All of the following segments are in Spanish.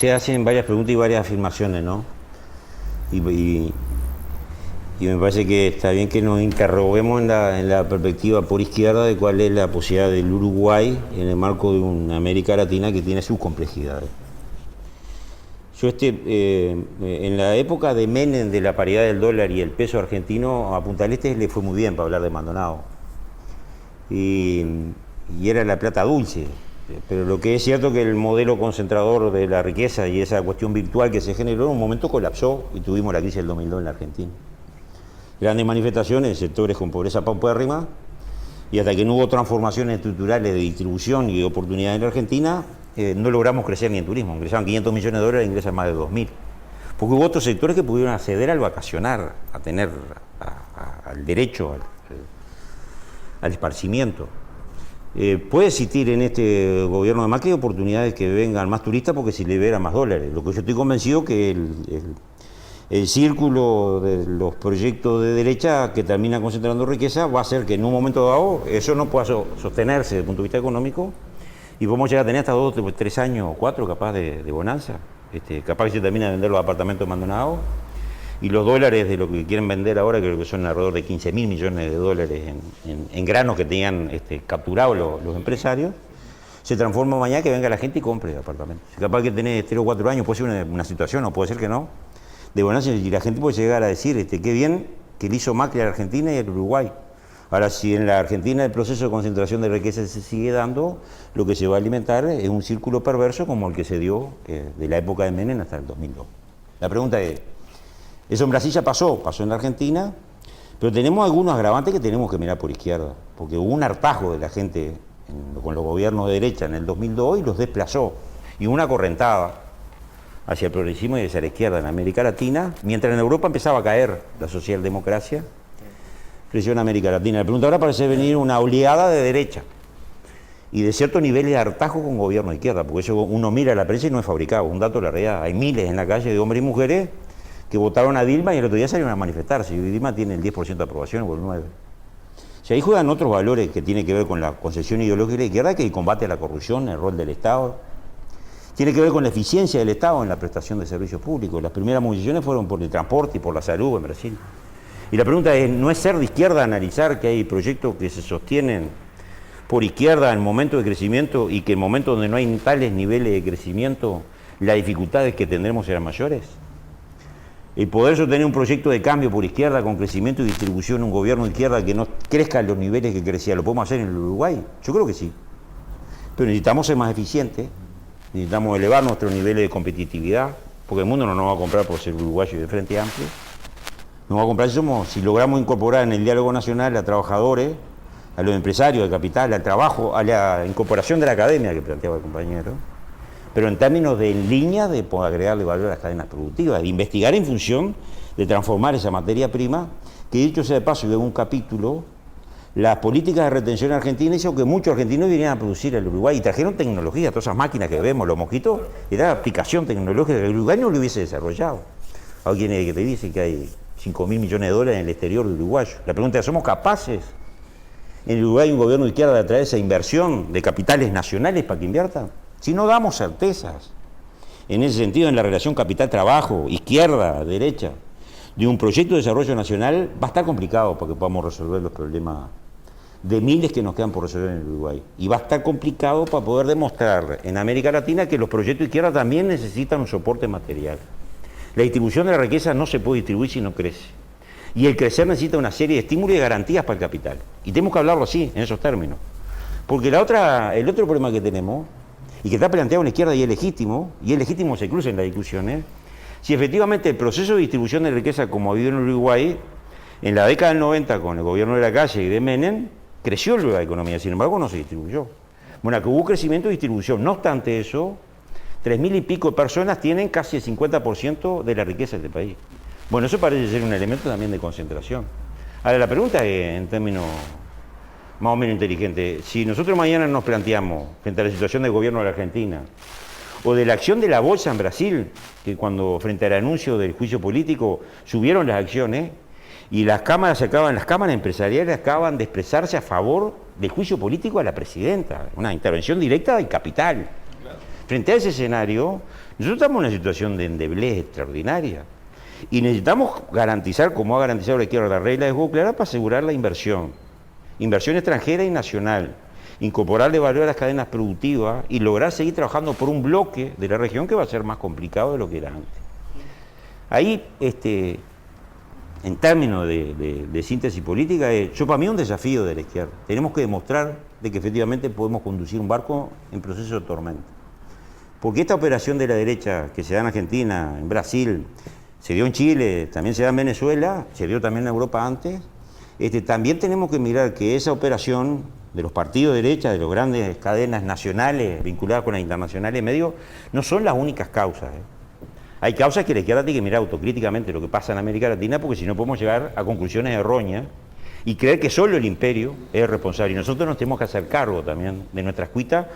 Ustedes hacen varias preguntas y varias afirmaciones, ¿no? Y me parece que está bien que nos interroguemos en la perspectiva por izquierda de cuál es la posibilidad del Uruguay en el marco de una América Latina que tiene sus complejidades. Yo en la época de Menem, de la paridad del dólar y el peso argentino, a Punta del Este le fue muy bien para hablar de Maldonado. Y era la plata dulce. Pero lo que es cierto es que el modelo concentrador de la riqueza y esa cuestión virtual que se generó en un momento colapsó y tuvimos la crisis del 2002 en la Argentina. Grandes manifestaciones en sectores con pobreza paupérrima y hasta que no hubo transformaciones estructurales de distribución y de oportunidades en la Argentina, no logramos crecer ni en turismo. Ingresaban 500 millones de dólares, ingresan más de 2.000. Porque hubo otros sectores que pudieron acceder al vacacionar, a tener al derecho al esparcimiento. Puede existir en este gobierno de Macri oportunidades que vengan más turistas porque se liberan más dólares. Lo que yo estoy convencido que el círculo de los proyectos de derecha que terminan concentrando riqueza va a hacer que en un momento dado eso no pueda sostenerse desde el punto de vista económico y podemos llegar a tener hasta 2, 3 años o 4 capaz de bonanza. Capaz que se termina de vender los apartamentos abandonados y los dólares de lo que quieren vender ahora, creo que son alrededor de 15.000 millones de dólares en granos que tenían capturados los empresarios, se transforma mañana que venga la gente y compre apartamentos. Capaz que tenés 3 o 4 años, puede ser una situación, o puede ser que no, de bonanza, y la gente puede llegar a decir qué bien que le hizo Macri a la Argentina y al Uruguay. Ahora, si en la Argentina el proceso de concentración de riqueza se sigue dando, lo que se va a alimentar es un círculo perverso como el que se dio de la época de Menem hasta el 2002. La pregunta es, eso en Brasil ya pasó en la Argentina, pero tenemos algunos agravantes que tenemos que mirar por izquierda, porque hubo un hartazgo de la gente con los gobiernos de derecha en el 2002 y los desplazó, y una correntada hacia el progresismo y hacia la izquierda en América Latina, mientras en Europa empezaba a caer la socialdemocracia, creció en América Latina. La pregunta ahora parece venir una oleada de derecha y de ciertos niveles de hartazgo con gobierno de izquierda, porque eso uno mira la prensa y no es fabricado, un dato de la realidad. Hay miles en la calle de hombres y mujeres que votaron a Dilma y el otro día salieron a manifestarse, y Dilma tiene el 10% de aprobación o el 9%. O sea, ahí juegan otros valores que tienen que ver con la concepción ideológica de la izquierda, que el combate a la corrupción, el rol del Estado, tiene que ver con la eficiencia del Estado en la prestación de servicios públicos. Las primeras movilizaciones fueron por el transporte y por la salud en Brasil. Y la pregunta es, ¿no es ser de izquierda analizar que hay proyectos que se sostienen por izquierda en momentos de crecimiento y que en momentos donde no hay tales niveles de crecimiento, las dificultades que tendremos serán mayores? El poder sostener un proyecto de cambio por izquierda con crecimiento y distribución, un gobierno de izquierda que no crezca a los niveles que crecía, ¿lo podemos hacer en el Uruguay? Yo creo que sí. Pero necesitamos ser más eficientes, necesitamos elevar nuestros niveles de competitividad, porque el mundo no nos va a comprar por ser uruguayo y de Frente Amplio. Nos va a comprar si logramos incorporar en el diálogo nacional a trabajadores, a los empresarios, al capital, al trabajo, a la incorporación de la academia que planteaba el compañero, pero en términos de línea de agregarle valor a las cadenas productivas, de investigar en función de transformar esa materia prima, que dicho sea de paso, y en un capítulo, las políticas de retención argentina hizo que muchos argentinos vinieran a producir al Uruguay y trajeron tecnología, todas esas máquinas que vemos, los mosquitos, era aplicación tecnológica que el Uruguay no lo hubiese desarrollado. Hay quienes que te dicen que hay 5.000 millones de dólares en el exterior de uruguayo. La pregunta es, ¿somos capaces en el Uruguay un gobierno de izquierda de atraer esa inversión de capitales nacionales para que inviertan? Si no damos certezas en ese sentido, en la relación capital-trabajo, izquierda, derecha, de un proyecto de desarrollo nacional, va a estar complicado para que podamos resolver los problemas de miles que nos quedan por resolver en el Uruguay. Y va a estar complicado para poder demostrar en América Latina que los proyectos de izquierda también necesitan un soporte material. La distribución de la riqueza no se puede distribuir si no crece. Y el crecer necesita una serie de estímulos y garantías para el capital. Y tenemos que hablarlo así, en esos términos. Porque el otro problema que tenemos, y que está planteado en la izquierda y es legítimo se cruza en las discusiones, si efectivamente el proceso de distribución de riqueza como ha habido en Uruguay, en la década del 90 con el gobierno de la Calle y de Menem, creció la economía, sin embargo no se distribuyó. Bueno, que hubo crecimiento y distribución. No obstante eso, 3.000 y pico de personas tienen casi el 50% de la riqueza de este país. Bueno, eso parece ser un elemento también de concentración. Ahora, la pregunta es, en términos más o menos inteligentes, si nosotros mañana nos planteamos, frente a la situación del gobierno de la Argentina, o de la acción de la bolsa en Brasil, que cuando frente al anuncio del juicio político subieron las acciones, y las cámaras empresariales acaban de expresarse a favor del juicio político a la presidenta, una intervención directa del capital. frente a ese escenario, nosotros estamos en una situación de endeblez extraordinaria. Y necesitamos garantizar, como ha garantizado la izquierda, la regla de juego clara para asegurar la inversión extranjera y nacional, incorporarle valor a las cadenas productivas y lograr seguir trabajando por un bloque de la región que va a ser más complicado de lo que era antes. Ahí, en términos de síntesis política, yo para mí es un desafío de la izquierda. Tenemos que demostrar de que efectivamente podemos conducir un barco en proceso de tormenta. Porque esta operación de la derecha que se da en Argentina, en Brasil, se dio en Chile, también se da en Venezuela, se dio también en Europa antes, también tenemos que mirar que esa operación de los partidos de derecha, de las grandes cadenas nacionales vinculadas con las internacionales de medios, no son las únicas causas. Hay causas que la izquierda tiene que mirar autocríticamente lo que pasa en América Latina, porque si no podemos llegar a conclusiones erróneas y creer que solo el imperio es responsable. Y nosotros nos tenemos que hacer cargo también de nuestras cuitas.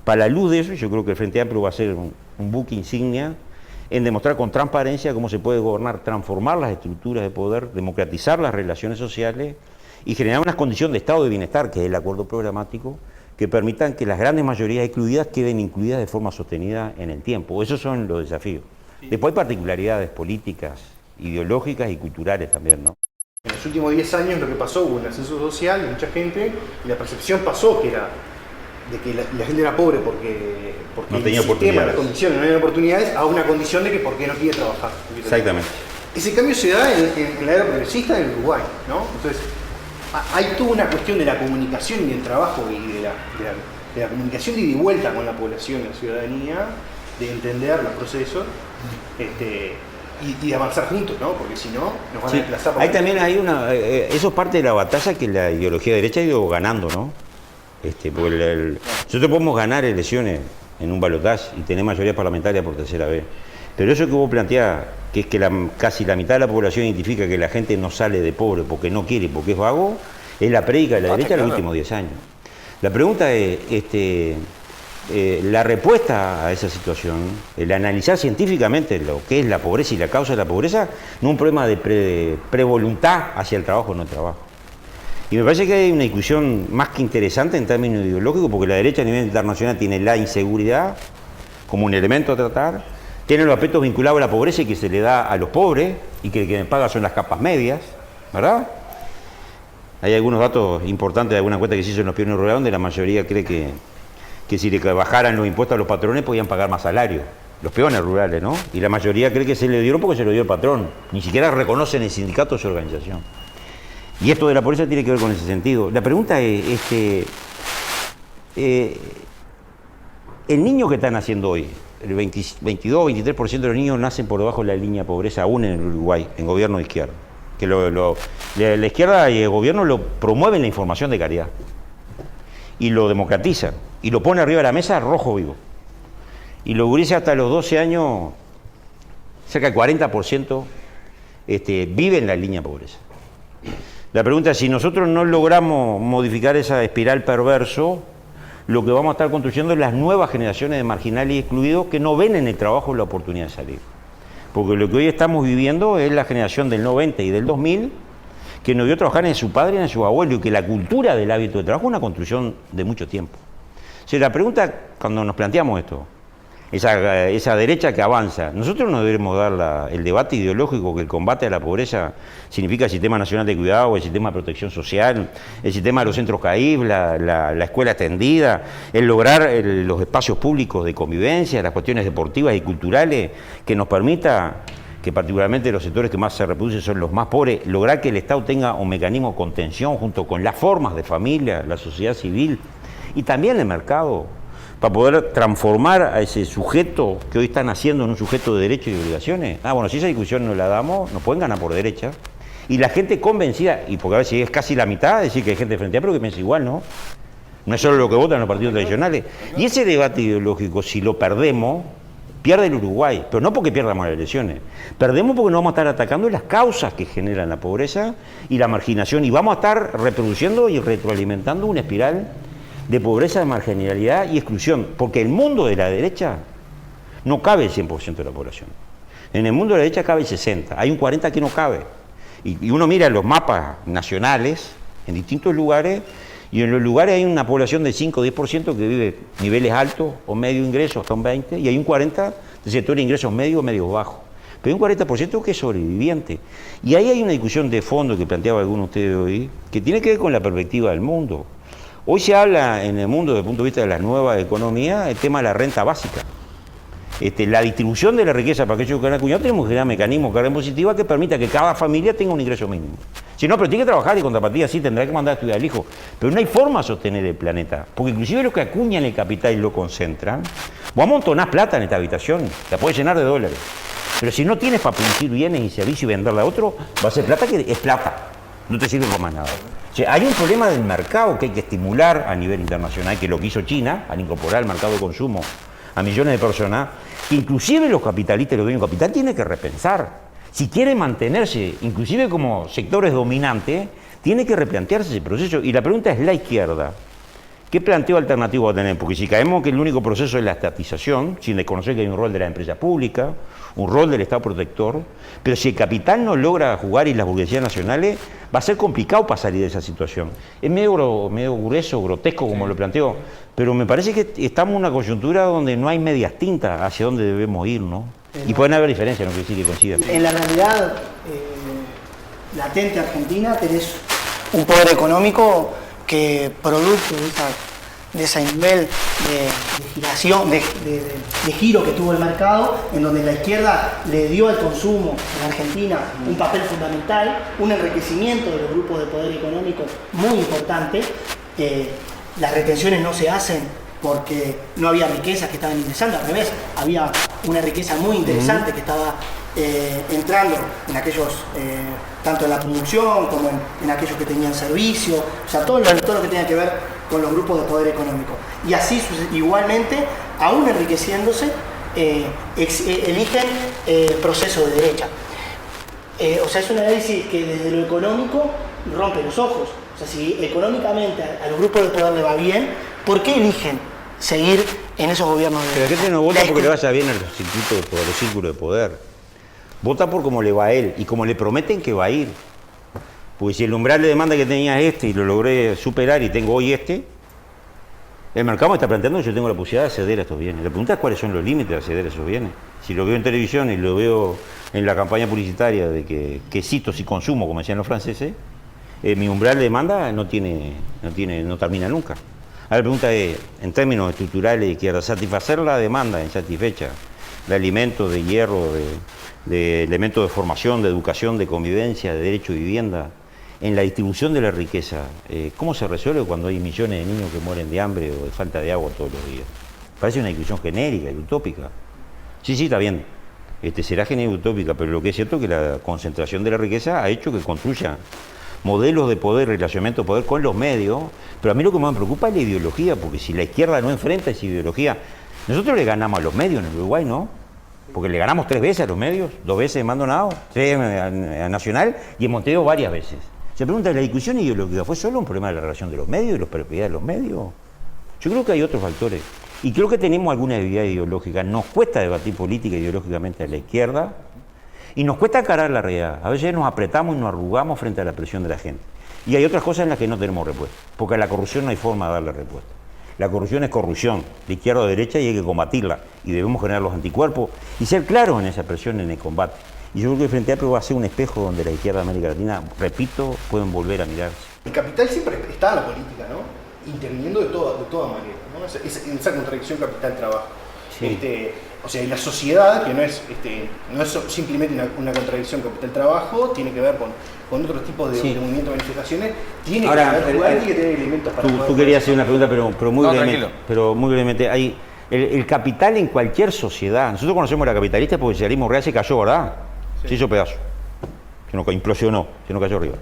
Para la luz de eso, yo creo que el Frente Amplio va a ser un buque insignia en demostrar con transparencia cómo se puede gobernar, transformar las estructuras de poder, democratizar las relaciones sociales y generar una condición de estado de bienestar, que es el acuerdo programático, que permitan que las grandes mayorías excluidas queden incluidas de forma sostenida en el tiempo. Esos son los desafíos. Después hay particularidades políticas, ideológicas y culturales también, ¿no? En los últimos 10 años lo que pasó, hubo un ascenso social de mucha gente y la percepción pasó que era de que la gente era pobre porque no tenía el sistema, las oportunidades, condiciones no eran oportunidades, a una condición de que porque no quiere trabajar. Exactamente. Ese cambio se da en la era progresista en Uruguay, ¿no? Entonces, hay toda una cuestión de la comunicación y del trabajo y de la comunicación de ida y vuelta con la población, la ciudadanía, de entender los procesos y de avanzar juntos, ¿no? Porque si no, nos van a desplazar. Ahí también hay eso es parte de la batalla que la ideología de derecha ha ido ganando, ¿no? Porque nosotros podemos ganar elecciones en un balotaje y tener mayoría parlamentaria por tercera vez. Pero eso que vos planteás, que es que casi la mitad de la población identifica que la gente no sale de pobre porque no quiere, porque es vago, es la prédica de la derecha de los últimos 10 años. La pregunta es, la respuesta a esa situación, el analizar científicamente lo que es la pobreza y la causa de la pobreza, no es un problema de prevoluntad hacia el trabajo o no trabajo. Y me parece que hay una discusión más que interesante en términos ideológicos, porque la derecha a nivel internacional tiene la inseguridad como un elemento a tratar, tiene los aspectos vinculados a la pobreza y que se le da a los pobres, y que quien paga son las capas medias, ¿verdad? Hay algunos datos importantes de alguna encuesta que se hizo en los peones rurales, donde la mayoría cree que si le bajaran los impuestos a los patrones podían pagar más salario. Los peones rurales, ¿no? Y la mayoría cree que se le dieron porque se lo dio el patrón. Ni siquiera reconocen el sindicato o su organización. Y esto de la pobreza tiene que ver con ese sentido. La pregunta es, el niño que están naciendo hoy, el 22, 23% de los niños nacen por debajo de la línea de pobreza aún en el Uruguay, en gobierno de izquierda. Que la izquierda y el gobierno lo promueven la información de calidad. Y lo democratizan. Y lo pone arriba de la mesa rojo vivo. Y lo gurises hasta los 12 años, cerca del 40% vive en la línea de pobreza. La pregunta es, si nosotros no logramos modificar esa espiral perverso, lo que vamos a estar construyendo es las nuevas generaciones de marginales y excluidos que no ven en el trabajo la oportunidad de salir. Porque lo que hoy estamos viviendo es la generación del 90 y del 2000, que nos vio trabajar en su padre y en su abuelo, y que la cultura del hábito de trabajo es una construcción de mucho tiempo. O sea, la pregunta, cuando nos planteamos esto, esa derecha que avanza, nosotros no debemos dar el debate ideológico que el combate a la pobreza significa el Sistema Nacional de Cuidado, el Sistema de Protección Social, el sistema de los centros CAIF, la escuela extendida, el lograr los espacios públicos de convivencia, las cuestiones deportivas y culturales que nos permita, que particularmente los sectores que más se reproducen son los más pobres, lograr que el Estado tenga un mecanismo de contención junto con las formas de familia, la sociedad civil y también el mercado, para poder transformar a ese sujeto que hoy está naciendo en un sujeto de derechos y obligaciones. Bueno, si esa discusión no la damos, nos pueden ganar por derecha. Y la gente convencida, y porque a veces es casi la mitad, decir que hay gente de Frente Amplio que piensa igual, ¿no? No es solo lo que votan los partidos tradicionales. Y ese debate ideológico, si lo perdemos, pierde el Uruguay. Pero no porque pierdamos las elecciones. Perdemos porque no vamos a estar atacando las causas que generan la pobreza y la marginación. Y vamos a estar reproduciendo y retroalimentando una espiral de pobreza, de marginalidad y exclusión, porque el mundo de la derecha no cabe el 100% de la población. En el mundo de la derecha cabe el 60%, hay un 40% que no cabe. Y uno mira los mapas nacionales en distintos lugares Y en los lugares hay una población de 5 o 10% que vive niveles altos o medio ingresos, hasta un 20%, y hay un 40% de sector de ingresos medios o medios bajos. Pero hay un 40% que es sobreviviente. Y ahí hay una discusión de fondo que planteaba alguno de ustedes hoy, que tiene que ver con la perspectiva del mundo. Hoy se habla en el mundo desde el punto de vista de la nueva economía el tema de la renta básica. La distribución de la riqueza para aquellos que han acuñado, tenemos que generar mecanismos de carga impositiva que permita que cada familia tenga un ingreso mínimo. Si no, pero tiene que trabajar y contrapartida sí tendrá que mandar a estudiar al hijo. Pero no hay forma de sostener el planeta. Porque inclusive los que acuñan el capital y lo concentran, vos amontonás plata en esta habitación, la podés llenar de dólares. Pero si no tienes para producir bienes y servicios y venderla a otro, va a ser plata que es plata. No te sirve para más nada. O sea, hay un problema del mercado que hay que estimular a nivel internacional, que es lo que hizo China al incorporar el mercado de consumo a millones de personas, que inclusive los capitalistas y los dueños de capital tienen que repensar. Si quieren mantenerse, inclusive como sectores dominantes, tiene que replantearse ese proceso. Y la pregunta es la izquierda. ¿Qué planteo alternativo va a tener? Porque si caemos que el único proceso es la estatización, sin desconocer que hay un rol de la empresa pública, un rol del Estado protector, pero si el capital no logra jugar y las burguesías nacionales, va a ser complicado para salir de esa situación. Es medio grueso, grotesco como lo planteo, pero me parece que estamos en una coyuntura donde no hay medias tintas hacia dónde debemos ir, ¿no? Y pueden haber diferencias, no quiere decir que coincidan. En la realidad latente argentina tenés un poder económico que producto de ese nivel de giración, de giro que tuvo el mercado, en donde la izquierda le dio al consumo en Argentina un papel fundamental, un enriquecimiento de los grupos de poder económico muy importante. Las retenciones no se hacen porque no había riquezas que estaban ingresando, al revés, había una riqueza muy interesante que estaba entrando en aquellos, tanto en la producción como en aquellos que tenían servicio, o sea, todo lo que tenía que ver con los grupos de poder económico. Y así igualmente, aún enriqueciéndose, eligen procesos de derecha. O sea, es un análisis que desde lo económico rompe los ojos. O sea, si económicamente a los grupos de poder le va bien, ¿por qué eligen seguir en esos gobiernos de derecha? La gente no vota porque le vaya bien al circuito de poder, al círculo de poder. Vota por cómo le va a él y como le prometen que va a ir. Porque si el umbral de demanda que tenía y lo logré superar y tengo hoy el mercado me está planteando que yo tengo la posibilidad de acceder a estos bienes. La pregunta es cuáles son los límites de acceder a esos bienes. Si lo veo en televisión y lo veo en la campaña publicitaria de que cito si consumo, como decían los franceses, mi umbral de demanda no termina nunca. Ahora la pregunta es, en términos estructurales de izquierda, satisfacer la demanda insatisfecha de alimentos, de hierro, de elementos de formación, de educación, de convivencia, de derecho a vivienda, en la distribución de la riqueza, ¿cómo se resuelve cuando hay millones de niños que mueren de hambre o de falta de agua todos los días? Parece una discusión genérica y utópica. Sí, está bien, será genérica y utópica, pero lo que es cierto es que la concentración de la riqueza ha hecho que construya modelos de poder, relacionamiento de poder con los medios, pero a mí lo que más me preocupa es la ideología, porque si la izquierda no enfrenta esa ideología, nosotros le ganamos a los medios en el Uruguay, ¿no? Porque le ganamos 3 veces a los medios, 2 veces en Maldonado, 3 a Nacional y en Montevideo varias veces. Se pregunta, ¿la discusión ideológica fue solo un problema de la relación de los medios y la propiedad de los medios? Yo creo que hay otros factores. Y creo que tenemos alguna debilidad ideológica. Nos cuesta debatir política ideológicamente a la izquierda y nos cuesta encarar la realidad. A veces nos apretamos y nos arrugamos frente a la presión de la gente. Y hay otras cosas en las que no tenemos respuesta. Porque a la corrupción no hay forma de darle respuesta. La corrupción es corrupción, de izquierda o de derecha, y hay que combatirla. Y debemos generar los anticuerpos y ser claros en esa presión, en el combate. Y yo creo que el Frente Amplio va a ser un espejo donde la izquierda de América Latina, repito, pueden volver a mirarse. El capital siempre está en la política, ¿no? Interviniendo de toda manera, ¿no? Esa contradicción capital-trabajo. Sí. O sea, la sociedad, que no es simplemente una contradicción capital-trabajo, tiene que ver con otro tipo de movimientos de manifestaciones, tiene que tener elementos para... Tú querías hacer una pregunta, pero muy brevemente. Hay el capital en cualquier sociedad. Nosotros conocemos la capitalista porque el socialismo real se cayó, ¿verdad? Se hizo pedazo. Se nos implosionó, se nos cayó arriba.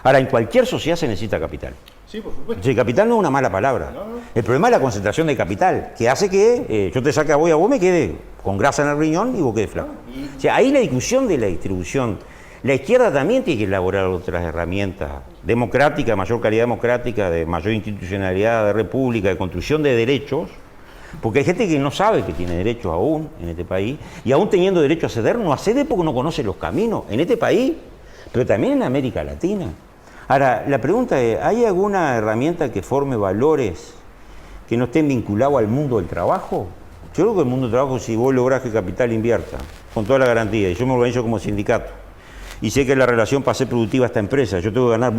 Ahora, en cualquier sociedad se necesita capital. Sí, por supuesto. El capital no es una mala palabra. No. El problema es la concentración de capital, que hace que yo te saque a vos me quede con grasa en el riñón y vos quedes flaco. O sea, ahí la discusión de la distribución. La izquierda también tiene que elaborar otras herramientas democráticas, de mayor calidad democrática, de mayor institucionalidad, de república, de construcción de derechos, porque hay gente que no sabe que tiene derechos aún en este país, y aún teniendo derecho a acceder, no accede porque no conoce los caminos en este país, pero también en América Latina. Ahora, la pregunta es, ¿hay alguna herramienta que forme valores que no estén vinculados al mundo del trabajo? Yo creo que el mundo del trabajo, si vos lográs que capital invierta, con toda la garantía, y yo me organizo como sindicato, y sé que la relación para ser productiva esta empresa, yo tengo que ganar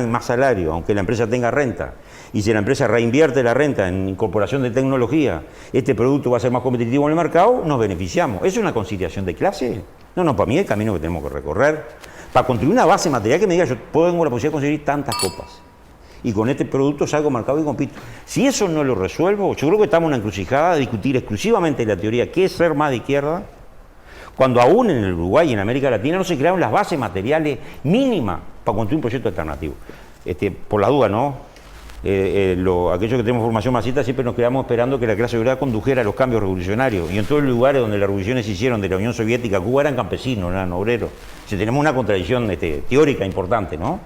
más salario, aunque la empresa tenga renta, y si la empresa reinvierte la renta en incorporación de tecnología, este producto va a ser más competitivo en el mercado, nos beneficiamos. ¿Eso es una conciliación de clase? No, para mí es el camino que tenemos que recorrer. Para construir una base material que me diga, yo tengo la posibilidad de conseguir tantas copas. Y con este producto salgo al mercado y compito. Si eso no lo resuelvo, yo creo que estamos en una encrucijada de discutir exclusivamente la teoría qué es ser más de izquierda, cuando aún en el Uruguay y en América Latina no se crearon las bases materiales mínimas para construir un proyecto alternativo. Por la duda, ¿no? Aquellos que tenemos formación marxista siempre nos quedamos esperando que la clase obrera condujera a los cambios revolucionarios. Y en todos los lugares donde las revoluciones se hicieron de la Unión Soviética a Cuba eran campesinos, no eran obreros. O sea, tenemos una contradicción teórica importante, ¿no?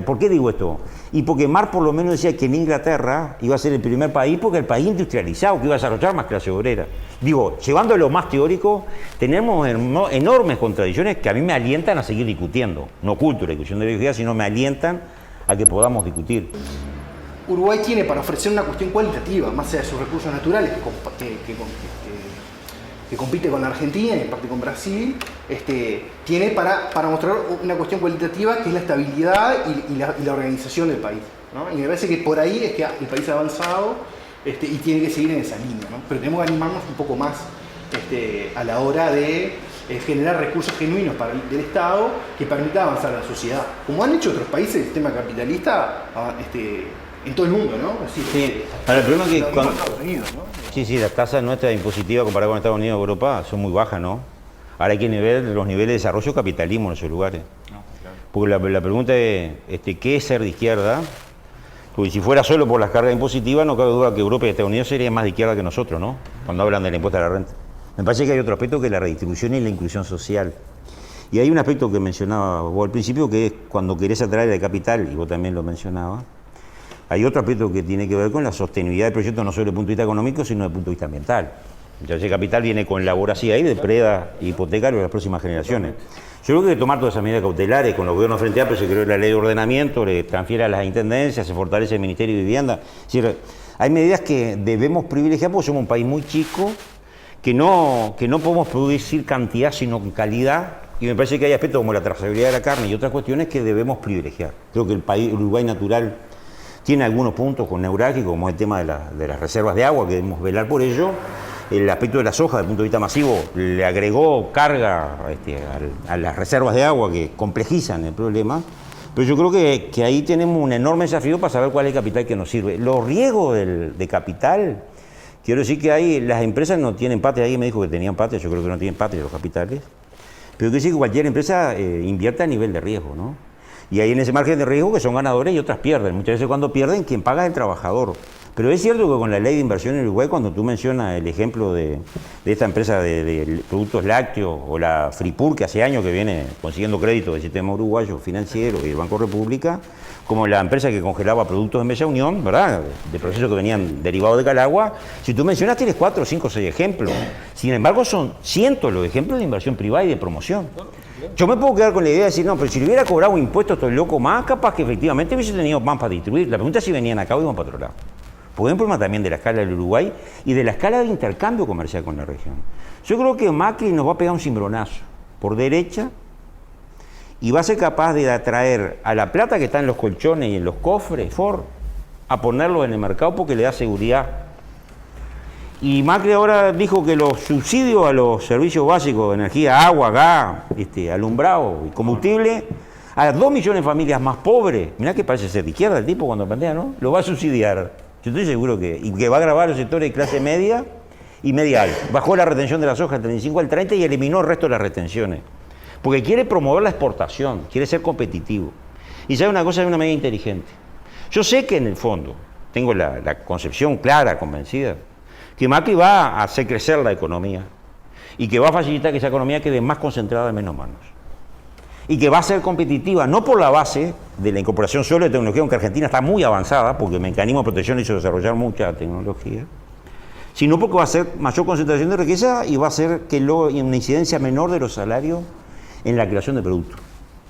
¿Por qué digo esto? Y porque Marx por lo menos decía que en Inglaterra iba a ser el primer país, porque el país industrializado, que iba a desarrollar más clase obrera. Digo, llevando a lo más teórico, tenemos enormes contradicciones que a mí me alientan a seguir discutiendo. No oculto la discusión de la ideología, sino me alientan a que podamos discutir. Uruguay tiene para ofrecer una cuestión cualitativa, más allá de sus recursos naturales, que compite con la Argentina y en parte con Brasil, tiene para mostrar una cuestión cualitativa que es la estabilidad y la organización del país, ¿no? Y me parece que por ahí es que el país ha avanzado y tiene que seguir en esa línea, ¿no? Pero tenemos que animarnos un poco más a la hora de generar recursos genuinos del Estado que permita avanzar a la sociedad, como han hecho otros países del sistema capitalista en todo el mundo, ¿no? Así, sí. Ahora, el problema es que Estados Unidos, ¿no? Sí, las tasas nuestras impositivas comparadas con Estados Unidos y Europa son muy bajas, ¿no? Ahora hay que ver los niveles de desarrollo capitalismo en esos lugares. No, claro. Porque la pregunta es, ¿qué es ser de izquierda? Porque si fuera solo por las cargas impositivas, no cabe duda que Europa y Estados Unidos serían más de izquierda que nosotros, ¿no? Cuando hablan del impuesto a la renta. Me parece que hay otro aspecto que es la redistribución y la inclusión social. Y hay un aspecto que mencionaba vos al principio, que es cuando querés atraer el capital, y vos también lo mencionabas. Hay otro aspecto que tiene que ver con la sostenibilidad del proyecto, no solo desde el punto de vista económico, sino desde el punto de vista ambiental. Entonces el capital viene con la voracidad y depreda hipotecario a las próximas generaciones. Yo creo que hay que tomar todas esas medidas cautelares. Con los gobiernos frente amplio se creó la ley de ordenamiento, le transfiere a las intendencias, se fortalece el Ministerio de Vivienda. Es decir, hay medidas que debemos privilegiar porque somos un país muy chico, que no podemos producir cantidad sino calidad. Y me parece que hay aspectos como la trazabilidad de la carne y otras cuestiones que debemos privilegiar. Creo que el Uruguay natural tiene algunos puntos con neurálgicos, como el tema de las reservas de agua, que debemos velar por ello. El aspecto de la soja, desde el punto de vista masivo, le agregó carga a las reservas de agua que complejizan el problema. Pero yo creo que ahí tenemos un enorme desafío para saber cuál es el capital que nos sirve. Los riesgos de capital, quiero decir que las empresas no tienen patria. Alguien me dijo que tenían patria, yo creo que no tienen patria los capitales. Pero quiero decir que cualquier empresa invierte a nivel de riesgo, ¿no? Y hay en ese margen de riesgo que son ganadores y otras pierden. Muchas veces cuando pierden, quien paga es el trabajador. Pero es cierto que con la ley de inversión en Uruguay, cuando tú mencionas el ejemplo de esta empresa de productos lácteos o la Fripur, que hace años que viene consiguiendo crédito del sistema uruguayo financiero y el Banco República, como la empresa que congelaba productos en Bella Unión, ¿verdad?, de procesos que venían derivados de Calagua. Si tú mencionas, tienes 4, 5, 6 ejemplos. Sin embargo, son cientos los ejemplos de inversión privada y de promoción. Yo me puedo quedar con la idea de decir, no, pero si le hubiera cobrado impuestos estoy loco más, capaz que efectivamente hubiese tenido más para distribuir. La pregunta es si venían acá o iban para otro lado. Porque hay un problema también de la escala del Uruguay y de la escala de intercambio comercial con la región. Yo creo que Macri nos va a pegar un cimbronazo por derecha y va a ser capaz de atraer a la plata que está en los colchones y en los cofres Ford a ponerlo en el mercado porque le da seguridad. Y Macri ahora dijo que los subsidios a los servicios básicos de energía, agua, gas, alumbrado y combustible, a las 2 millones de familias más pobres, mirá que parece ser de izquierda el tipo cuando plantea, ¿no? Lo va a subsidiar. Yo estoy seguro que va a grabar los sectores de clase media y media alta. Bajó la retención de la soja del 35 al 30 y eliminó el resto de las retenciones. Porque quiere promover la exportación, quiere ser competitivo. Y sabe una cosa, es una medida inteligente. Yo sé que en el fondo, tengo la concepción clara, convencida, que Macri va a hacer crecer la economía y que va a facilitar que esa economía quede más concentrada en menos manos. Y que va a ser competitiva, no por la base de la incorporación solo de tecnología, aunque Argentina está muy avanzada, porque el mecanismo de protección hizo desarrollar mucha tecnología, sino porque va a ser mayor concentración de riqueza y va a hacer que una incidencia menor de los salarios en la creación de productos.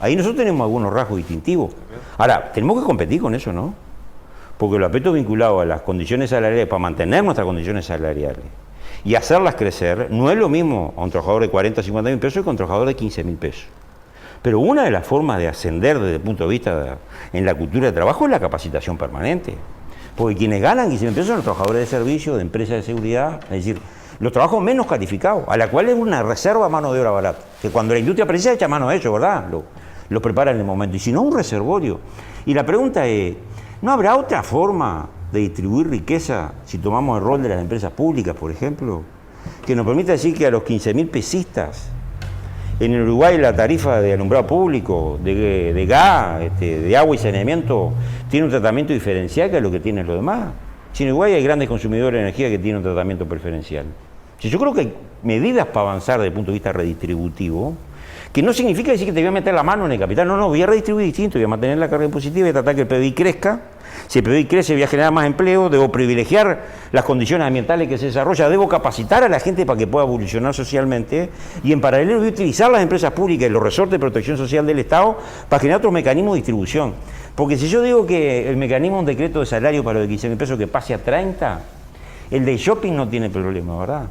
Ahí nosotros tenemos algunos rasgos distintivos. Ahora, tenemos que competir con eso, ¿no? Porque los aspectos vinculados a las condiciones salariales, para mantener nuestras condiciones salariales y hacerlas crecer, no es lo mismo a un trabajador de 40 o 50 mil pesos que a un trabajador de 15 mil pesos. Pero una de las formas de ascender desde el punto de vista en la cultura de trabajo es la capacitación permanente. Porque quienes ganan 15 mil pesos son los trabajadores de servicio, de empresas de seguridad, es decir, los trabajos menos calificados, a la cual es una reserva a mano de obra barata. Que cuando la industria precisa echa mano a ellos, ¿verdad? Lo prepara en el momento. Y si no, un reservorio. Y la pregunta es, ¿no habrá otra forma de distribuir riqueza si tomamos el rol de las empresas públicas, por ejemplo? Que nos permita decir que a los 15.000 pesistas, en Uruguay la tarifa de alumbrado público, de gas, de agua y saneamiento, tiene un tratamiento diferencial que a lo que tienen los demás. Si en Uruguay hay grandes consumidores de energía que tienen un tratamiento preferencial. Si yo creo que hay medidas para avanzar desde el punto de vista redistributivo, que no significa decir que te voy a meter la mano en el capital, no, voy a redistribuir distinto, voy a mantener la carga impositiva y tratar que el PBI crezca. Si el PBI crece, voy a generar más empleo, debo privilegiar las condiciones ambientales que se desarrollan, debo capacitar a la gente para que pueda evolucionar socialmente y en paralelo voy a utilizar las empresas públicas y los resortes de protección social del Estado para generar otros mecanismos de distribución. Porque si yo digo que el mecanismo de un decreto de salario para los de 15 mil pesos que pase a 30, el de shopping no tiene problema, ¿verdad?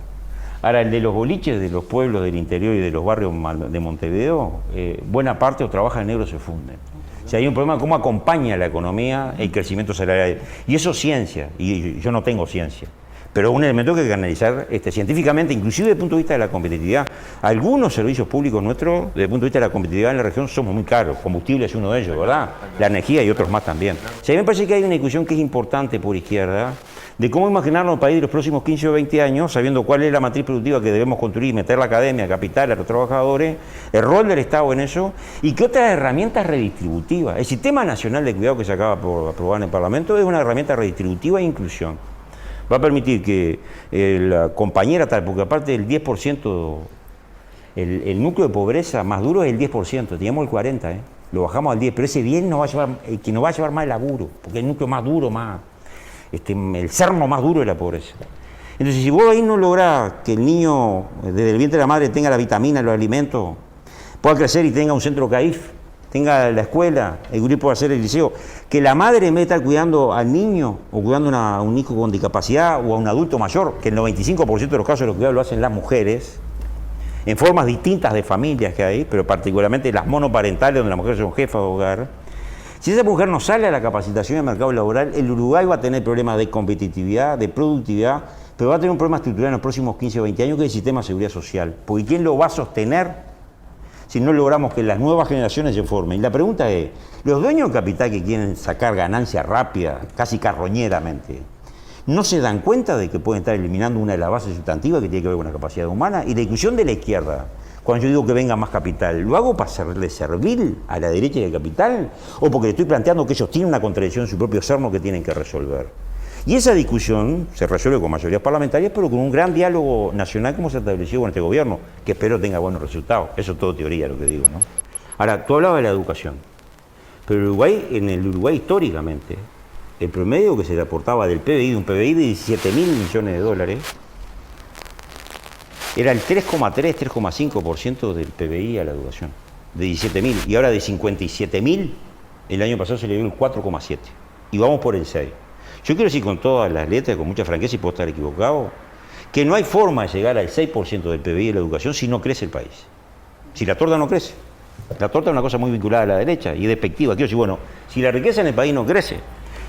Ahora, el de los boliches de los pueblos del interior y de los barrios de Montevideo, buena parte o trabaja en negro o se funde. O sea, hay un problema de cómo acompaña la economía el crecimiento salarial. Y eso es ciencia, y yo no tengo ciencia. Pero es un elemento que hay que analizar científicamente, inclusive desde el punto de vista de la competitividad. Algunos servicios públicos nuestros, desde el punto de vista de la competitividad en la región, somos muy caros. Combustible es uno de ellos, ¿verdad? La energía y otros más también. O sea, a mí me parece que hay una discusión que es importante por izquierda, de cómo imaginarnos el país de los próximos 15 o 20 años, sabiendo cuál es la matriz productiva que debemos construir, meter la academia, capital, a los trabajadores, el rol del Estado en eso, y qué otras herramientas redistributivas. El Sistema Nacional de Cuidado que se acaba por aprobar en el Parlamento es una herramienta redistributiva e inclusión. Va a permitir que la compañera tal, porque aparte del 10%, el núcleo de pobreza más duro es el 10%, teníamos el 40%, lo bajamos al 10%, pero ese 10% nos va a llevar, que nos va a llevar más el laburo, porque es el núcleo más duro, el cerno más duro de la pobreza. Entonces, si vos ahí no lográs que el niño desde el vientre de la madre tenga la vitamina, los alimentos, pueda crecer y tenga un centro CAIF, tenga la escuela, el grupo pueda hacer el liceo, que la madre en vez de estar cuidando al niño o cuidando a un hijo con discapacidad o a un adulto mayor, que el 95% de los casos de los cuidados lo hacen las mujeres, en formas distintas de familias que hay, pero particularmente las monoparentales, donde las mujeres son jefas de hogar. Si esa mujer no sale a la capacitación del mercado laboral, el Uruguay va a tener problemas de competitividad, de productividad, pero va a tener un problema estructural en los próximos 15 o 20 años, que es el sistema de seguridad social. Porque ¿quién lo va a sostener si no logramos que las nuevas generaciones se formen? Y la pregunta es, los dueños de capital que quieren sacar ganancias rápidas, casi carroñeramente, ¿no se dan cuenta de que pueden estar eliminando una de las bases sustantivas que tiene que ver con la capacidad humana? Y la discusión de la izquierda, cuando yo digo que venga más capital, ¿lo hago para serle servil a la derecha y al capital? ¿O porque le estoy planteando que ellos tienen una contradicción en su propio sermo que tienen que resolver? Y esa discusión se resuelve con mayorías parlamentarias, pero con un gran diálogo nacional como se estableció con este gobierno, que espero tenga buenos resultados. Eso es todo teoría lo que digo, ¿no? Ahora, tú hablabas de la educación, pero en el Uruguay históricamente, el promedio que se le aportaba del PBI, de un PBI de 17.000 millones de dólares, era el 3,3, 3,5% del PBI a la educación, de 17.000, y ahora de 57.000, el año pasado se le dio el 4,7, y vamos por el 6. Yo quiero decir con todas las letras, con mucha franqueza, y puedo estar equivocado, que no hay forma de llegar al 6% del PBI de la educación si no crece el país, si la torta no crece. La torta es una cosa muy vinculada a la derecha y despectiva. Quiero decir, bueno, si la riqueza en el país no crece,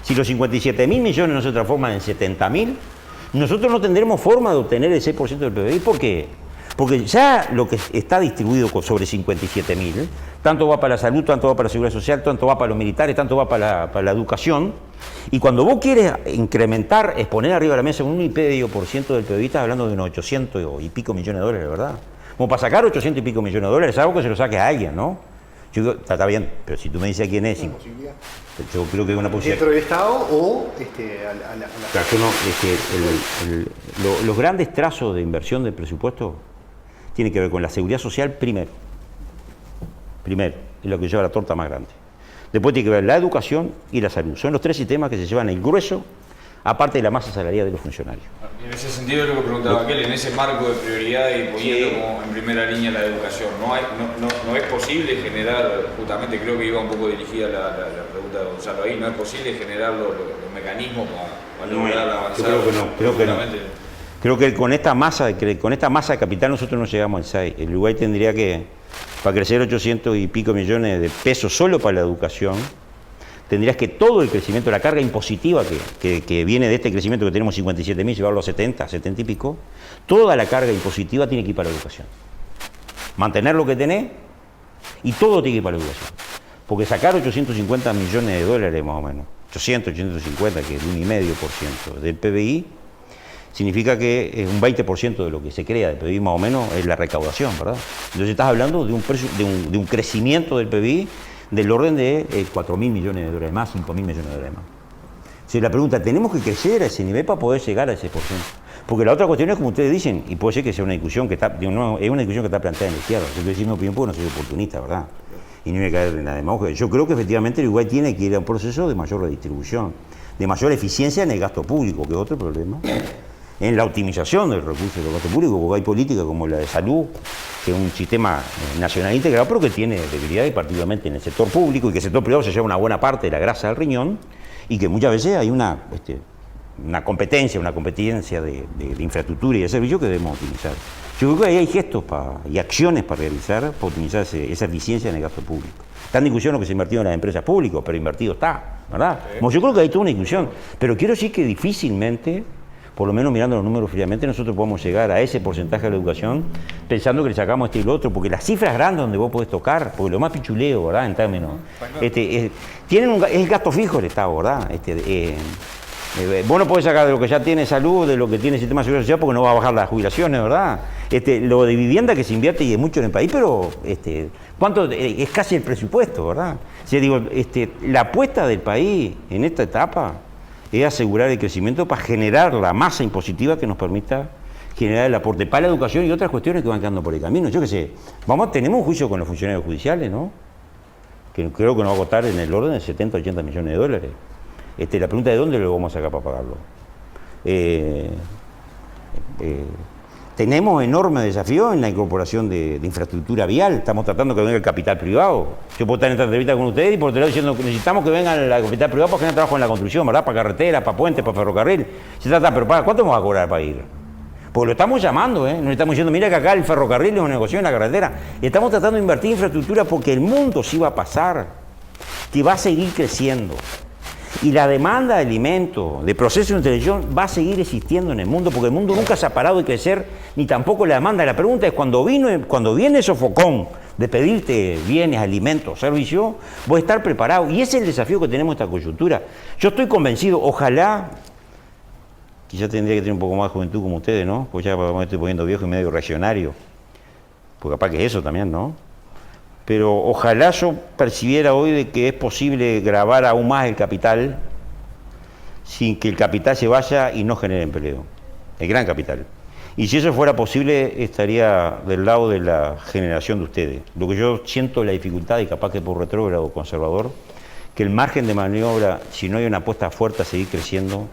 si los 57.000 millones no se transforman en 70.000, nosotros no tendremos forma de obtener el 6% del PBI. ¿Por qué? Porque ya lo que está distribuido sobre 57.000, tanto va para la salud, tanto va para la seguridad social, tanto va para los militares, tanto va para la educación. Y cuando vos quieres incrementar, exponer arriba de la mesa un 1,5% del PBI, estás hablando de unos 800 y pico millones de dólares, ¿verdad? Como para sacar 800 y pico millones de dólares, es algo que se lo saque a alguien, ¿no? Yo digo, está bien, pero si tú me dices quién es, yo creo que es una posibilidad. ¿Dentro del Estado o a la... Claro, los grandes trazos de inversión del presupuesto tienen que ver con la seguridad social primero, es lo que lleva la torta más grande. Después tiene que ver la educación y la salud. Son los tres sistemas que se llevan el grueso aparte de la masa salarial de los funcionarios. En ese sentido, lo que preguntaba aquel, en ese marco de prioridades y poniendo como en primera línea la educación, ¿no es posible generar, justamente creo que iba un poco dirigida la pregunta de Gonzalo ahí, no es posible generar los mecanismos para lograr avanzar? Yo creo que no. Creo que con esta masa de capital nosotros no llegamos al 6. El Uruguay tendría que, para crecer 800 y pico millones de pesos solo para la educación, tendrías que todo el crecimiento, la carga impositiva que viene de este crecimiento que tenemos 57.000, llevarlo a 70 y pico, toda la carga impositiva tiene que ir para la educación. Mantener lo que tenés y todo tiene que ir para la educación. Porque sacar 850 millones de dólares más o menos, 850, que es el 1,5% del PBI, significa que es un 20% de lo que se crea del PBI más o menos es la recaudación, ¿verdad? Entonces estás hablando de un crecimiento del PBI del orden de 4.000 millones de dólares más, 5.000 millones de dólares más. Si la pregunta, ¿tenemos que crecer a ese nivel para poder llegar a ese por ciento? Porque la otra cuestión es como ustedes dicen, y puede ser que sea una discusión que está, es una discusión que está planteada en la izquierda. Yo quiero decir mi opinión porque no soy oportunista, ¿verdad? Y no me caer en la demagogia. Yo creo que efectivamente el Uruguay tiene que ir a un proceso de mayor redistribución, de mayor eficiencia en el gasto público, que es otro problema, en la optimización del recurso del gasto público, porque hay políticas como la de salud, que es un sistema nacional integrado, pero que tiene debilidades, particularmente en el sector público, y que el sector privado se lleva una buena parte de la grasa del riñón, y que muchas veces hay una competencia de infraestructura y de servicio que debemos optimizar. Yo creo que ahí hay gestos y acciones para realizar, para optimizar esa eficiencia en el gasto público. Está en discusión lo que se ha invertido en las empresas públicas, pero invertido está, ¿verdad? Bueno, yo creo que hay toda una discusión, pero quiero decir que difícilmente, por lo menos mirando los números fríamente, nosotros podemos llegar a ese porcentaje de la educación pensando que le sacamos este y lo otro, porque las cifras grandes donde vos podés tocar, porque lo más pichuleo, ¿verdad? En términos, es el gasto fijo del Estado, ¿verdad? Vos no podés sacar de lo que ya tiene salud, de lo que tiene el sistema de seguridad social, porque no va a bajar las jubilaciones, ¿verdad? Lo de vivienda que se invierte y es mucho en el país, pero ¿cuánto? Es casi el presupuesto, ¿verdad? O sea, digo, la apuesta del país en esta etapa es asegurar el crecimiento para generar la masa impositiva que nos permita generar el aporte para la educación y otras cuestiones que van quedando por el camino. Yo qué sé, tenemos un juicio con los funcionarios judiciales, ¿no? Que creo que nos va a costar en el orden de 70, 80 millones de dólares. La pregunta es de dónde lo vamos a sacar para pagarlo. Tenemos enormes desafíos en la incorporación de infraestructura vial. Estamos tratando que venga el capital privado. Yo puedo estar en esta entrevista con ustedes y por otro lado diciendo que necesitamos que venga el capital privado para generar trabajo en la construcción, ¿verdad? Para carreteras, para puentes, para ferrocarril. Pero ¿cuánto vamos a cobrar para ir? Porque lo estamos llamando, ¿eh? Nos estamos diciendo, mira que acá el ferrocarril es una negocio en la carretera. Y estamos tratando de invertir en infraestructura porque el mundo sí va a pasar, que va a seguir creciendo. Y la demanda de alimentos, de procesos de nutrición, va a seguir existiendo en el mundo, porque el mundo nunca se ha parado de crecer, ni tampoco la demanda. La pregunta es, cuando viene ese sofocón de pedirte bienes, alimentos, servicios, voy a estar preparado. Y ese es el desafío que tenemos en esta coyuntura. Yo estoy convencido, ojalá, quizá tendría que tener un poco más de juventud como ustedes, ¿no? Pues ya me estoy poniendo viejo y medio reaccionario. Porque capaz que eso también, ¿no? Pero ojalá yo percibiera hoy de que es posible grabar aún más el capital sin que el capital se vaya y no genere empleo, el gran capital. Y si eso fuera posible, estaría del lado de la generación de ustedes. Lo que yo siento la dificultad, y capaz que por retrógrado conservador, que el margen de maniobra, si no hay una apuesta fuerte a seguir creciendo,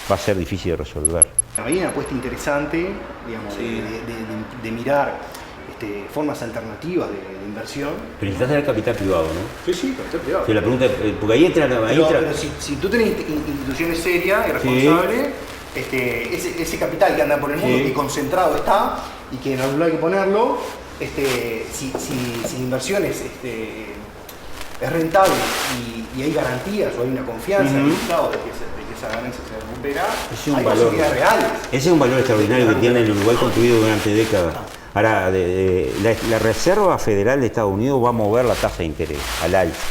va a ser difícil de resolver. Hay una apuesta interesante, digamos, de mirar formas alternativas de inversión. Pero necesitas tener capital privado, ¿no? Sí, capital privado. Sí, la pregunta es, porque ahí entra... Pero si tú tenés instituciones serias y responsables, ese capital que anda por el mundo, que concentrado está, y que en algún lado hay que ponerlo, si inversiones es rentable y hay garantías o hay una confianza en el Estado de que esa ganancia se recupera, hay posibilidades reales. Ese es un valor extraordinario que tiene el Uruguay construido durante décadas. Ahora, la Reserva Federal de Estados Unidos va a mover la tasa de interés al alza.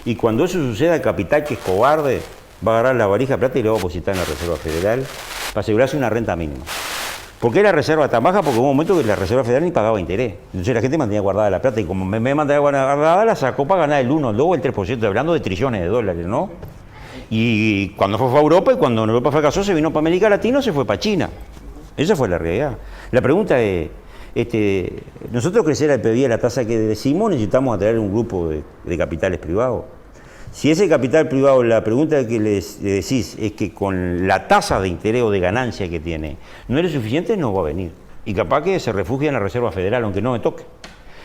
Y cuando eso suceda, el capital que es cobarde va a agarrar la valija de plata y lo va a depositar en la Reserva Federal para asegurarse una renta mínima. ¿Por qué la reserva tan baja? Porque hubo un momento que la Reserva Federal ni pagaba interés. Entonces la gente mantenía guardada la plata y como me mantenía guardada, la sacó para ganar el 1, el 2 o el 3%, hablando de trillones de dólares, ¿no? Y cuando fue a Europa, y cuando en Europa fracasó, se vino para América Latina o se fue para China. Esa fue la realidad. La pregunta es, nosotros crecer al PBI a la tasa que decimos, necesitamos atraer un grupo de capitales privados. Si ese capital privado, la pregunta que le decís es que con la tasa de interés o de ganancia que tiene no es suficiente, no va a venir. Y capaz que se refugia en la Reserva Federal, aunque no me toque.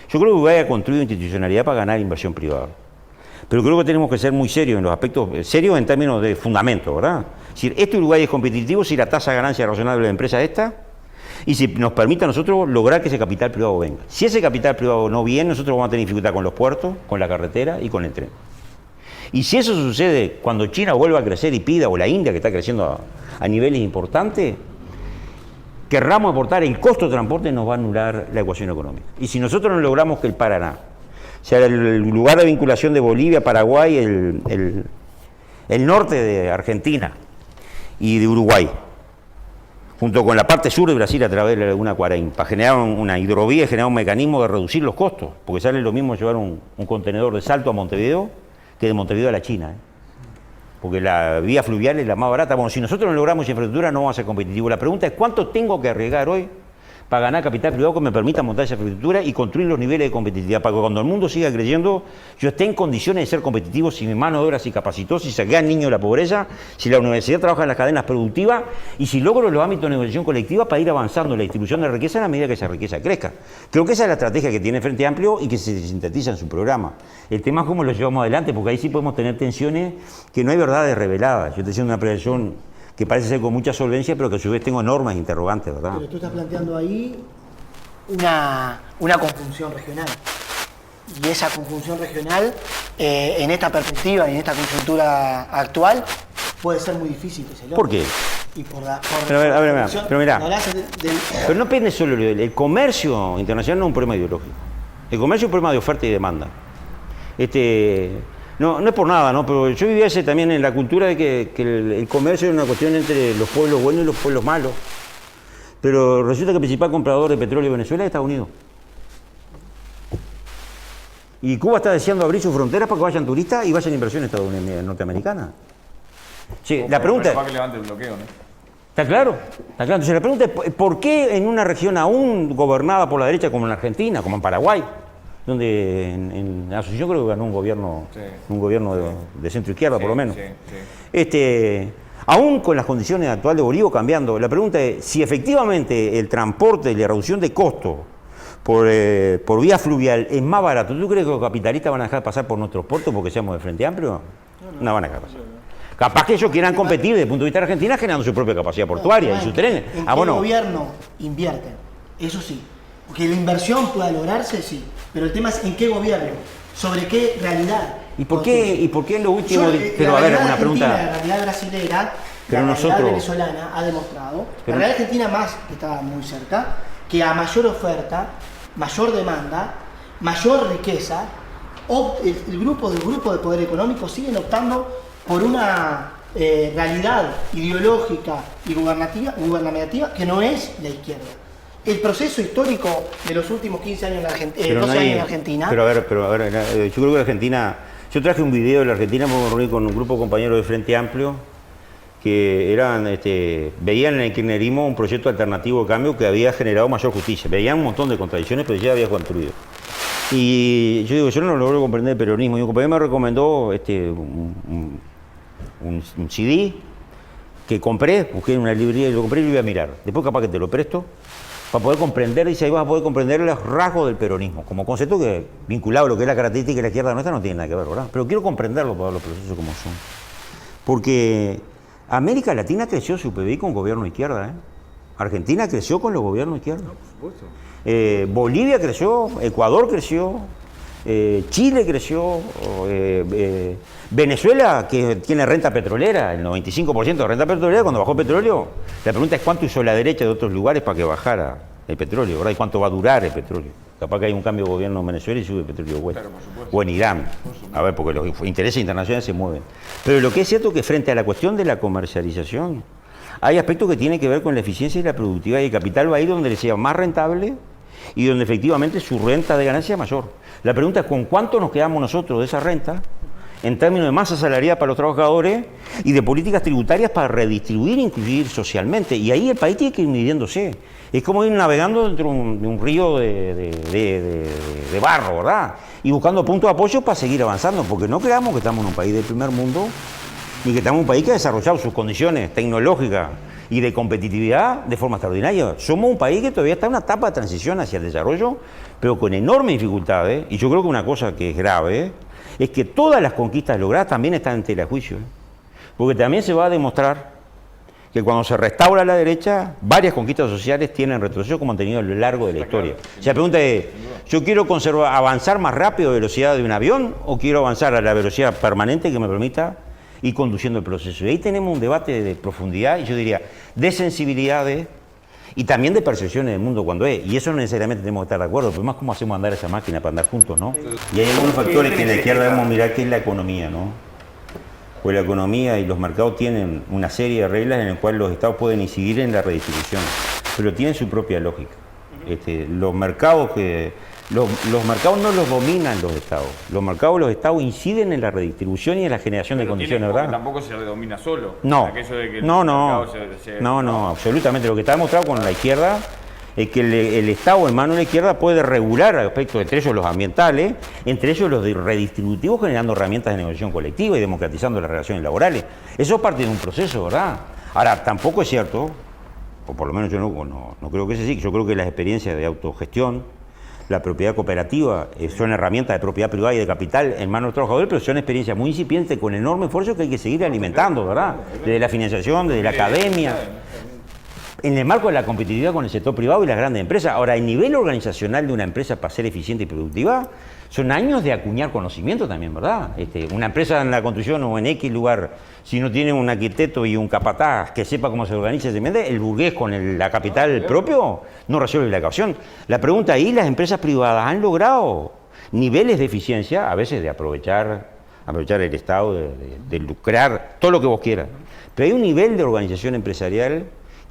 Yo creo que Uruguay ha construido institucionalidad para ganar inversión privada. Pero creo que tenemos que ser muy serios en los aspectos, serios en términos de fundamento, ¿verdad? Es decir, este Uruguay es competitivo si la tasa de ganancia razonable de la empresa es esta, y si nos permite a nosotros lograr que ese capital privado venga. Si ese capital privado no viene, nosotros vamos a tener dificultad con los puertos, con la carretera y con el tren. Y si eso sucede cuando China vuelva a crecer y pida, o la India que está creciendo a niveles importantes, querramos aportar, el costo de transporte nos va a anular la ecuación económica. Y si nosotros no logramos que el Paraná sea el lugar de vinculación de Bolivia, Paraguay, el norte de Argentina y de Uruguay, junto con la parte sur de Brasil a través de la laguna Cuaraín, para generar una hidrovía y generar un mecanismo de reducir los costos, porque sale lo mismo llevar un contenedor de Salto a Montevideo que de Montevideo a la China, porque la vía fluvial es la más barata. Bueno, si nosotros no logramos esa infraestructura no vamos a ser competitivos. La pregunta es ¿cuánto tengo que arriesgar hoy para ganar capital privado que me permita montar esa infraestructura y construir los niveles de competitividad, para que cuando el mundo siga creciendo yo esté en condiciones de ser competitivo, si mi mano de obra se capacitó, si saqué al niño de la pobreza, si la universidad trabaja en las cadenas productivas y si logro los ámbitos de negociación colectiva para ir avanzando en la distribución de riqueza en la medida que esa riqueza crezca. Creo que esa es la estrategia que tiene Frente Amplio y que se sintetiza en su programa. El tema es cómo lo llevamos adelante, porque ahí sí podemos tener tensiones que no hay verdades reveladas. Yo estoy haciendo una predicción que parece ser con mucha solvencia, pero que a su vez tengo enormes interrogantes, ¿verdad? Pero tú estás planteando ahí una conjunción regional. Y esa conjunción regional, en esta perspectiva y en esta coyuntura actual, puede ser muy difícil que se logre. ¿Por qué? Y pero mirá, pero no depende solo el comercio internacional, no es un problema ideológico. El comercio es un problema de oferta y demanda. No es por nada, ¿no? Pero yo vivía también en la cultura de que el comercio es una cuestión entre los pueblos buenos y los pueblos malos. Pero resulta que el principal comprador de petróleo de Venezuela es Estados Unidos. Y Cuba está deseando abrir sus fronteras para que vayan turistas y vayan inversiones norteamericanas. Sí, la pregunta es... que levante el bloqueo, ¿no? ¿Está claro? Está claro. Entonces la pregunta es, ¿por qué en una región aún gobernada por la derecha como en Argentina, como en Paraguay, donde en la asociación creo que ganó un gobierno de centro izquierda por lo menos, aún con las condiciones actuales de Bolívar cambiando, la pregunta es si efectivamente el transporte y la reducción de costos por vía fluvial es más barato, ¿tú crees que los capitalistas van a dejar pasar por nuestros puertos porque seamos de Frente Amplio? No van a dejar pasar. Capaz que ellos quieran competir desde el punto de vista de Argentina generando su propia capacidad portuaria y sus trenes. ¿En qué gobierno invierten? Eso sí. Porque la inversión pueda lograrse, sí. Pero el tema es en qué gobierno, sobre qué realidad. ¿Y por qué en lo último? Pero a ver, una pregunta. La realidad brasilera, la realidad venezolana ha demostrado, la realidad argentina más, que está muy cerca, que a mayor oferta, mayor demanda, mayor riqueza, el grupo de poder económico siguen optando por una realidad ideológica y gubernamental que no es la izquierda. El proceso histórico de los últimos 15 años en Argentina, 12 años en Argentina. Pero a ver, yo creo que Argentina. Yo traje un video de la Argentina, me reuní con un grupo de compañeros de Frente Amplio que veían en el kirchnerismo un proyecto alternativo de cambio que había generado mayor justicia. Veían un montón de contradicciones, pero ya había construido. Y yo digo, yo no logro comprender el peronismo. Y un compañero me recomendó un CD que compré, busqué en una librería y lo compré y lo iba a mirar. Después capaz que te lo presto. Para poder comprender, dice, ahí vas a poder comprender los rasgos del peronismo, como concepto que vinculado a lo que es la característica de la izquierda nuestra no tiene nada que ver, ¿verdad? Pero quiero comprenderlo para ver los procesos como son. Porque América Latina creció su PBI con gobierno de izquierda, ¿eh? Argentina creció con los gobiernos de izquierda. No, por supuesto. Bolivia creció, Ecuador creció, Chile creció, Venezuela, que tiene renta petrolera, el 95% de renta petrolera, cuando bajó el petróleo, la pregunta es cuánto hizo la derecha de otros lugares para que bajara el petróleo, ¿verdad? Y cuánto va a durar el petróleo. Capaz que hay un cambio de gobierno en Venezuela y sube el petróleo vuelta. Claro, o en Irán. A ver, porque los intereses internacionales se mueven. Pero lo que es cierto es que frente a la cuestión de la comercialización, hay aspectos que tienen que ver con la eficiencia y la productividad, y el capital va a ir donde le sea más rentable y donde efectivamente su renta de ganancia es mayor. La pregunta es con cuánto nos quedamos nosotros de esa renta en términos de masa salarial para los trabajadores y de políticas tributarias para redistribuir e incluir socialmente. Y ahí el país tiene que ir midiéndose. Es como ir navegando dentro de un río de barro, ¿verdad? Y buscando puntos de apoyo para seguir avanzando, porque no creamos que estamos en un país del primer mundo, ni que estamos en un país que ha desarrollado sus condiciones tecnológicas y de competitividad de forma extraordinaria. Somos un país que todavía está en una etapa de transición hacia el desarrollo, pero con enormes dificultades, y yo creo que una cosa que es grave es que todas las conquistas logradas también están en tela de juicio, porque también se va a demostrar que cuando se restaura la derecha, varias conquistas sociales tienen retroceso como han tenido a lo largo de la historia. O sea, la pregunta es, ¿yo quiero avanzar más rápido a la velocidad de un avión o quiero avanzar a la velocidad permanente que me permita ir conduciendo el proceso? Y ahí tenemos un debate de profundidad y yo diría de sensibilidades y también de percepciones del mundo cuando es. Y eso no necesariamente tenemos que estar de acuerdo, pero más cómo hacemos andar esa máquina para andar juntos, ¿no? Y hay algunos factores que en la izquierda debemos mirar, que es la economía, ¿no? Pues la economía y los mercados tienen una serie de reglas en las cuales los estados pueden incidir en la redistribución, pero tienen su propia lógica. Los mercados no los dominan los estados. Los mercados, los estados inciden en la redistribución y en la generación de condiciones, ¿verdad? Tampoco se domina solo. No, no, absolutamente. Lo que está demostrado con la izquierda es que el Estado en mano de la izquierda puede regular aspectos, entre ellos los ambientales, entre ellos los redistributivos, generando herramientas de negociación colectiva y democratizando las relaciones laborales. Eso es parte de un proceso, ¿verdad? Ahora, tampoco es cierto, o por lo menos yo no creo que sea así, yo creo que las experiencias de autogestión, la propiedad cooperativa, son herramientas de propiedad privada y de capital en manos de los trabajadores, pero son experiencias muy incipientes con enorme esfuerzo que hay que seguir alimentando, ¿verdad? Desde la financiación, desde la academia, en el marco de la competitividad con el sector privado y las grandes empresas. Ahora, el nivel organizacional de una empresa para ser eficiente y productiva son años de acuñar conocimiento también, ¿verdad? Una empresa en la construcción o en X lugar, si no tiene un arquitecto y un capataz que sepa cómo se organiza y se vende, el burgués con la capital propio no resuelve la ecuación. La pregunta ahí, las empresas privadas han logrado niveles de eficiencia, a veces de aprovechar el Estado, de lucrar, todo lo que vos quieras. Pero hay un nivel de organización empresarial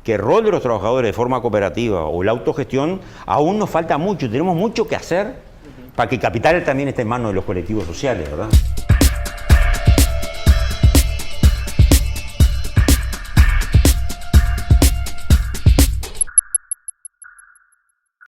que el rol de los trabajadores de forma cooperativa o la autogestión aún nos falta mucho, tenemos mucho que hacer para que el capital también esté en manos de los colectivos sociales, ¿verdad?